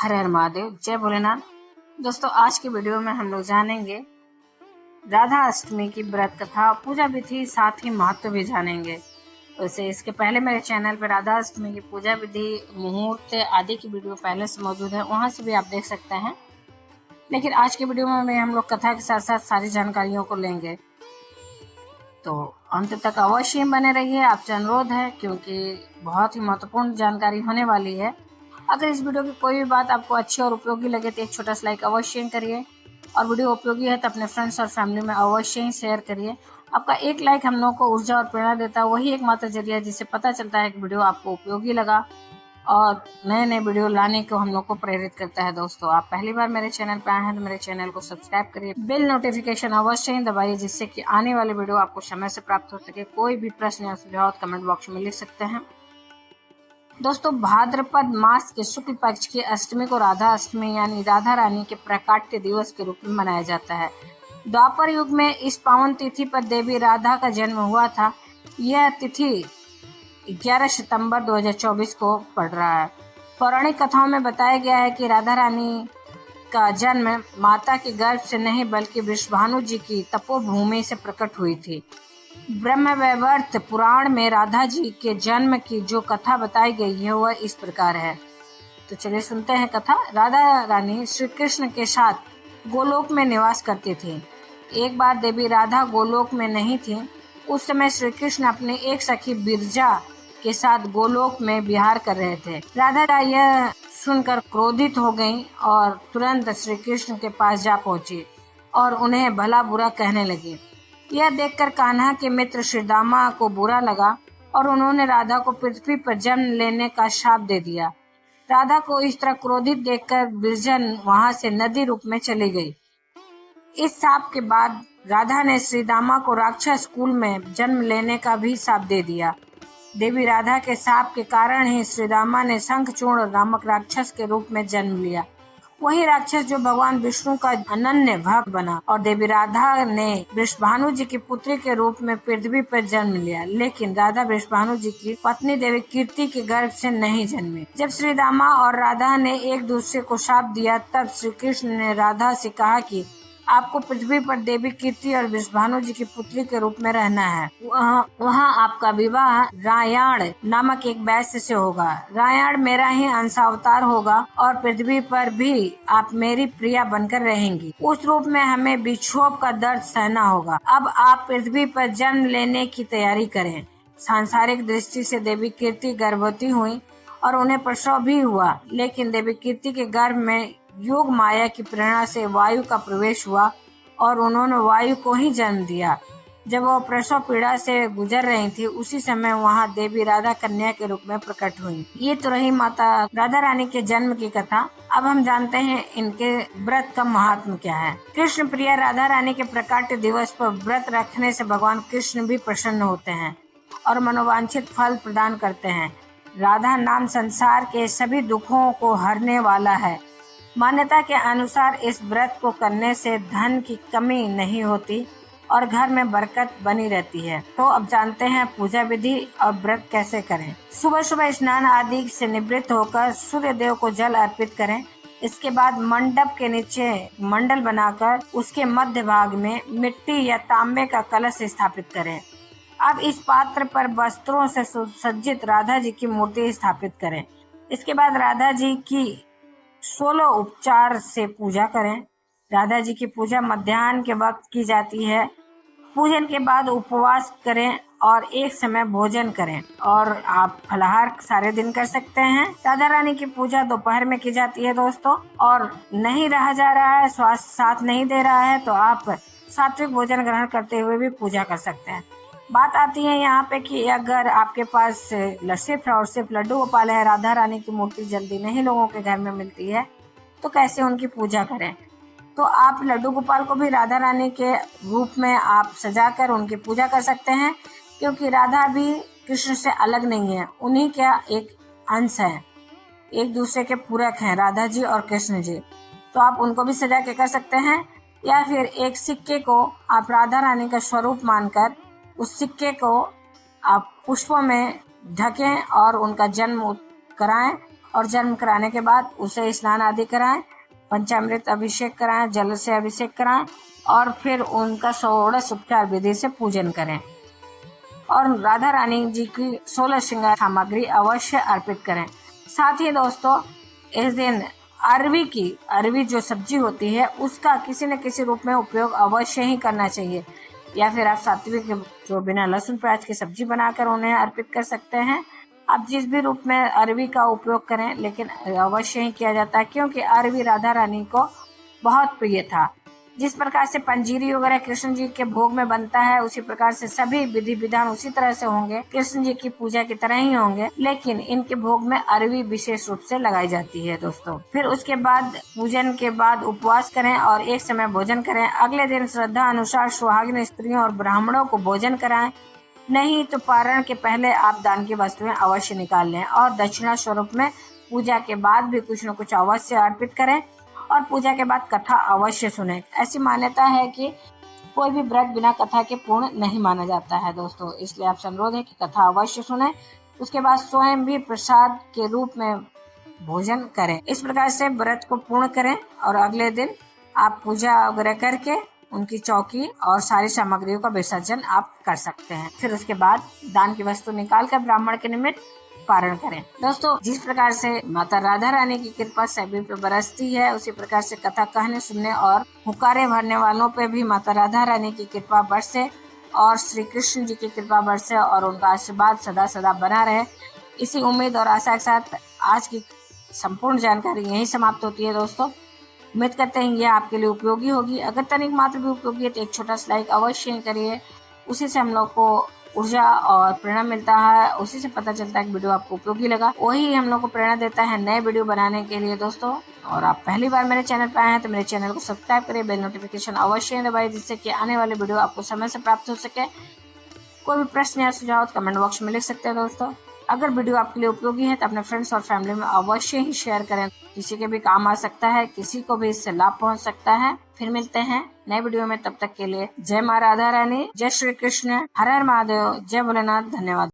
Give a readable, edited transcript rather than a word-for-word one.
हर हर महादेव, जय भोलेनाथ। दोस्तों, आज की वीडियो में हम लोग जानेंगे राधा अष्टमी की व्रत कथा, पूजा विधि, साथ ही महत्व भी जानेंगे। वैसे इसके पहले मेरे चैनल पर राधा अष्टमी की पूजा विधि, मुहूर्त आदि की वीडियो पहले से मौजूद है, वहां से भी आप देख सकते हैं। लेकिन आज की वीडियो में हम लोग कथा के साथ साथ सारी जानकारियों को लेंगे, तो अंत तक अवश्य बने रहिए। आपसे अनुरोध है, क्योंकि बहुत ही महत्वपूर्ण जानकारी होने वाली है। अगर इस वीडियो की कोई भी बात आपको अच्छी और उपयोगी लगे तो एक छोटा सा लाइक अवश्य करिए, और वीडियो उपयोगी है तो अपने फ्रेंड्स और फैमिली में अवश्य ही शेयर करिए। आपका एक लाइक हम लोगों को ऊर्जा और प्रेरणा देता है, वही एकमात्र जरिया है जिससे पता चलता है कि वीडियो आपको उपयोगी लगा और नए नए वीडियो लाने को हम लोग को प्रेरित करता है। दोस्तों, आप पहली बार मेरे चैनल पर आए हैं तो मेरे चैनल को सब्सक्राइब करिए, बेल नोटिफिकेशन अवश्य ही दबाइए, जिससे कि आने वाली वीडियो आपको समय से प्राप्त हो सके। कोई भी प्रश्न या सुझाव कमेंट बॉक्स में लिख सकते हैं। दोस्तों, भाद्रपद मास के शुक्ल पक्ष की अष्टमी को राधा अष्टमी यानी राधा रानी के प्राकट्य दिवस के रूप में मनाया जाता है। द्वापर युग में इस पावन तिथि पर देवी राधा का जन्म हुआ था। यह तिथि 11 सितंबर 2024 को पड़ रहा है। पौराणिक कथाओं में बताया गया है कि राधा रानी का जन्म माता के गर्भ से नहीं बल्कि वृषभानु जी की तपोभूमि से प्रकट हुई थी। ब्रह्मवैवर्त पुराण में राधा जी के जन्म की जो कथा बताई गई है वह इस प्रकार है। तो चलिए सुनते हैं कथा। राधा रानी श्री कृष्ण के साथ गोलोक में निवास करती थी। एक बार देवी राधा गोलोक में नहीं थी। उस समय श्री कृष्ण अपनी एक सखी बिरजा के साथ गोलोक में विहार कर रहे थे। राधा यह सुनकर क्रोधित हो गईं और तुरंत श्री कृष्ण के पास जा पहुंची और उन्हें भला बुरा कहने लगी। यह देखकर कान्हा के मित्र श्रीदामा को बुरा लगा और उन्होंने राधा को पृथ्वी पर जन्म लेने का शाप दे दिया। राधा को इस तरह क्रोधित देखकर बिरजन वहां से नदी रूप में चली गई। इस शाप के बाद राधा ने श्रीदामा को राक्षस कुल में जन्म लेने का भी शाप दे दिया। देवी राधा के शाप के कारण ही श्रीदामा ने शंखचूर्ण नामक राक्षस के रूप में जन्म लिया। वही राक्षस जो भगवान विष्णु का अनन्य भक्त बना, और देवी राधा ने वृषभानु जी की पुत्री के रूप में पृथ्वी पर जन्म लिया। लेकिन राधा वृषभानु जी की पत्नी देवी कीर्ति के गर्भ से नहीं जन्मी। जब श्रीदामा और राधा ने एक दूसरे को शाप दिया, तब श्री कृष्ण ने राधा से कहा कि आपको पृथ्वी पर देवी कीर्ति और वृषभानु जी की पुत्री के रूप में रहना है। वहाँ आपका विवाह रायाण नामक एक वैश्य से होगा। रायाण मेरा ही अंशावतार होगा और पृथ्वी पर भी आप मेरी प्रिया बनकर रहेंगी। उस रूप में हमें विक्षोभ का दर्द सहना होगा। अब आप पृथ्वी पर जन्म लेने की तैयारी करें। सांसारिक दृष्टि से देवी कीर्ति गर्भवती हुई और उन्हें प्रसव भी हुआ, लेकिन देवी कीर्ति के गर्भ में योग माया की प्रेरणा से वायु का प्रवेश हुआ और उन्होंने वायु को ही जन्म दिया। जब वो प्रसव पीड़ा से गुजर रही थी, उसी समय वहाँ देवी राधा कन्या के रूप में प्रकट हुई। ये तो रही माता राधा रानी के जन्म की कथा। अब हम जानते हैं इनके व्रत का महात्म क्या है। कृष्ण प्रिया राधा रानी के प्राकट्य दिवस पर व्रत रखने से भगवान कृष्ण भी प्रसन्न होते हैं और मनोवांछित फल प्रदान करते हैं। राधा नाम संसार के सभी दुखों को हरने वाला है। मान्यता के अनुसार इस व्रत को करने से धन की कमी नहीं होती और घर में बरकत बनी रहती है। तो अब जानते हैं पूजा विधि और व्रत कैसे करें। सुबह सुबह स्नान आदि से निवृत्त होकर सूर्य देव को जल अर्पित करें। इसके बाद मंडप के नीचे मंडल बनाकर उसके मध्य भाग में मिट्टी या तांबे का कलश स्थापित करें। अब इस पात्र पर वस्त्रों से सुसज्जित राधा जी की मूर्ति स्थापित करें। इसके बाद राधा जी की 16 उपचार से पूजा करें। राधा जी की पूजा मध्याह्न के वक्त की जाती है। पूजन के बाद उपवास करें और एक समय भोजन करें, और आप फलाहार सारे दिन कर सकते हैं। राधा रानी की पूजा दोपहर में की जाती है दोस्तों, और नहीं रहा जा रहा है, स्वास्थ्य साथ नहीं दे रहा है, तो आप सात्विक भोजन ग्रहण करते हुए भी पूजा कर सकते हैं। बात आती है यहाँ पे कि अगर आपके पास सिर्फ लड्डू गोपाल है, राधा रानी की मूर्ति जल्दी नहीं लोगों के घर में मिलती है, तो कैसे उनकी पूजा करें। तो आप लड्डू गोपाल को भी राधा रानी के रूप में आप सजाकर उनकी पूजा कर सकते हैं, क्योंकि राधा भी कृष्ण से अलग नहीं है, उन्हीं का एक अंश है, एक दूसरे के पूरक हैं राधा जी और कृष्ण जी। तो आप उनको भी सजा के कर सकते हैं, या फिर एक सिक्के को आप राधा रानी का स्वरूप मानकर उस सिक्के को आप पुष्पों में ढकें और उनका जन्म कराएं और जन्म कराने के बाद उसे स्नान आदि कराएं, पंचामृत अभिषेक कराएं, जल से अभिषेक कराएं और फिर उनका षोडश उपचार विधि से पूजन करें और राधा रानी जी की 16 श्रृंगार सामग्री अवश्य अर्पित करें। साथ ही दोस्तों इस दिन अरवी जो सब्जी होती है उसका किसी न किसी रूप में उपयोग अवश्य ही करना चाहिए, या फिर आप सात्विक जो बिना लहसुन प्याज की सब्जी बनाकर उन्हें अर्पित कर सकते हैं। आप जिस भी रूप में अरवी का उपयोग करें, लेकिन अवश्य ही किया जाता है क्योंकि अरवी राधा रानी को बहुत प्रिय था। जिस प्रकार से पंजीरी वगैरह कृष्ण जी के भोग में बनता है, उसी प्रकार से सभी विधि विधान उसी तरह से होंगे, कृष्ण जी की पूजा की तरह ही होंगे, लेकिन इनके भोग में अरवी विशेष रूप से लगाई जाती है दोस्तों। फिर उसके बाद पूजन के बाद उपवास करें और एक समय भोजन करें। अगले दिन श्रद्धा अनुसार सुहागिन स्त्रियों और ब्राह्मणों को भोजन कराएं, नहीं तो पारण के पहले आप दान की वस्तुएं अवश्य निकाल लें और दक्षिणा स्वरूप में पूजा के बाद भी कुछ न कुछ अवश्य अर्पित करें और पूजा के बाद कथा अवश्य सुने। ऐसी मान्यता है कि कोई भी व्रत बिना कथा के पूर्ण नहीं माना जाता है दोस्तों, इसलिए आपसे अनुरोध है कि कथा अवश्य सुने। उसके बाद स्वयं भी प्रसाद के रूप में भोजन करें। इस प्रकार से व्रत को पूर्ण करें और अगले दिन आप पूजा वगैरह करके उनकी चौकी और सारी सामग्रियों का विसर्जन आप कर सकते हैं। फिर उसके बाद दान की वस्तु निकाल कर ब्राह्मण के निमित्त पारण करें। दोस्तों जिस प्रकार से माता राधा रानी की कृपा सभी पे बरसती है, उसी प्रकार से कथा कहने सुनने और हुक्कारे भरने वालों पे भी माता राधा रानी की कृपा बरसे और श्री कृष्ण जी की कृपा बरसे और उनका आशीर्वाद सदा सदा बना रहे। इसी उम्मीद और आशा के साथ आज की संपूर्ण जानकारी यही समाप्त होती है दोस्तों। उम्मीद करते हैं ये आपके लिए उपयोगी होगी। अगर तनिक मात्र भी उपयोगी है तो एक छोटा सा लाइक अवश्य करिए, उसी से हम लोग को ऊर्जा और प्रेरणा मिलता है, उसी से पता चलता है कि वीडियो आपको उपयोगी लगा, वही हम लोग को प्रेरणा देता है नए वीडियो बनाने के लिए दोस्तों। और आप पहली बार मेरे चैनल पर आए हैं तो मेरे चैनल को सब्सक्राइब करिए, बेल नोटिफिकेशन अवश्य दबाइए जिससे कि आने वाले वीडियो आपको समय से प्राप्त हो सके। कोई भी प्रश्न या सुझाव कमेंट बॉक्स में लिख सकते हैं दोस्तों। अगर वीडियो आपके लिए उपयोगी है तो अपने फ्रेंड्स और फैमिली में अवश्य ही शेयर करें, किसी के भी काम आ सकता है, किसी को भी इससे लाभ पहुंच सकता है। फिर मिलते हैं नए वीडियो में, तब तक के लिए जय मां राधा रानी, जय श्री कृष्ण, हर हर महादेव, जय भोलेनाथ, धन्यवाद।